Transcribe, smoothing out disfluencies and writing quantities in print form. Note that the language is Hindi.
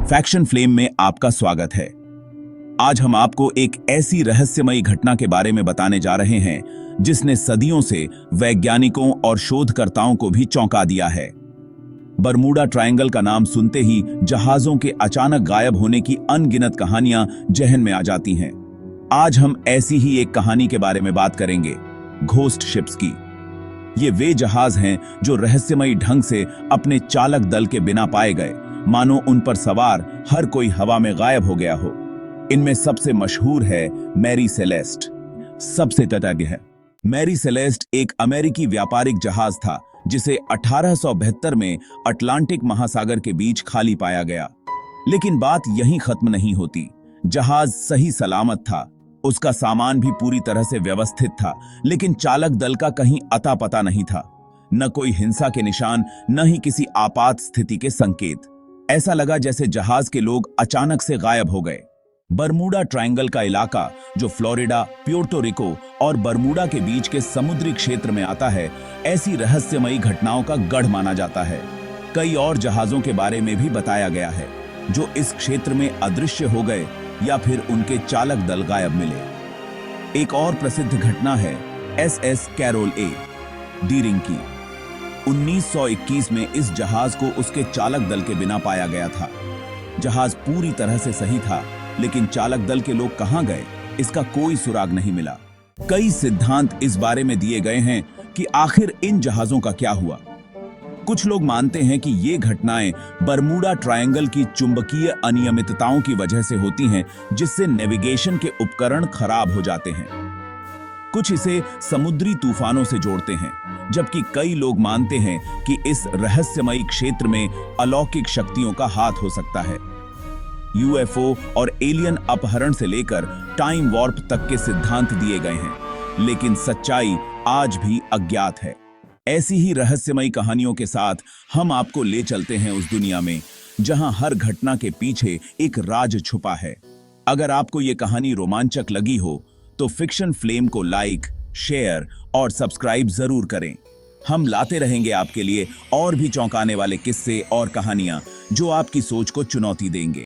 फैक्शन फ्लेम में आपका स्वागत है। आज हम आपको एक ऐसी रहस्यमयी घटना के बारे में बताने जा रहे हैं जिसने सदियों से वैज्ञानिकों और शोधकर्ताओं को भी चौंका दिया है। बरमूडा ट्रायंगल का नाम सुनते ही जहाजों के अचानक गायब होने की अनगिनत कहानियां जहन में आ जाती हैं। आज हम ऐसी ही एक कहानी के बारे में बात करेंगे, घोस्ट शिप्स की। ये वे जहाज हैं जो रहस्यमयी ढंग से अपने चालक दल के बिना पाए गए, मानो उन पर सवार हर कोई हवा में गायब हो गया हो। इनमें सबसे मशहूर है मैरी सेलेस्ट। सबसे तथ्य है, मैरी सेलेस्ट एक अमेरिकी व्यापारिक जहाज था जिसे 1872 में अटलांटिक महासागर के बीच खाली पाया गया। लेकिन बात यहीं खत्म नहीं होती। जहाज सही सलामत था, उसका सामान भी पूरी तरह से व्यवस्थित था, लेकिन चालक दल का कहीं अता पता नहीं था। न कोई हिंसा के निशान, न ही किसी आपात स्थिति के संकेत। ऐसा लगा जैसे जहाज के लोग अचानक से गायब हो गए। बरमूडा ट्रायंगल का इलाका, जो फ्लोरिडा, प्यूर्टो रिको और बरमूडा के बीच के समुद्री क्षेत्र में आता है, ऐसी रहस्यमयी घटनाओं का गढ़ माना जाता है। कई और जहाजों के बारे में भी बताया गया है जो इस क्षेत्र में अदृश्य हो गए या फिर उनके चालक दल गायब मिले। एक और प्रसिद्ध घटना है SS कैरोल ए डीरिंग की। 1921 में इस जहाज को उसके चालक दल के बिना पाया गया था। जहाज पूरी तरह से सही था, लेकिन चालक दल के लोग कहां गए, इसका कोई सुराग नहीं मिला। कई सिद्धांत इस बारे में दिए गए हैं कि आखिर इन जहाजों का क्या हुआ। कुछ लोग मानते हैं कि ये घटनाएं बरमूडा ट्रायंगल की चुंबकीय अनियमितताओं की वजह से होती हैं, जिससे नेविगेशन के उपकरण खराब हो जाते हैं। कुछ इसे समुद्री तूफानों से जोड़ते हैं, जबकि कई लोग मानते हैं कि इस रहस्यमयी क्षेत्र में अलौकिक शक्तियों का हाथ हो सकता है। UFO और एलियन अपहरण से लेकर टाइम वॉर्प तक के सिद्धांत दिए गए हैं, लेकिन सच्चाई आज भी अज्ञात है। ऐसी ही रहस्यमयी कहानियों के साथ हम आपको ले चलते हैं उस दुनिया में जहां हर घटना के पीछे एक राज छुपा है। अगर आपको ये कहानी रोमांचक लगी हो तो फिक्शन फ्लेम को लाइक, शेयर और सब्सक्राइब जरूर करें। हम लाते रहेंगे आपके लिए और भी चौंकाने वाले किस्से और कहानियां जो आपकी सोच को चुनौती देंगे।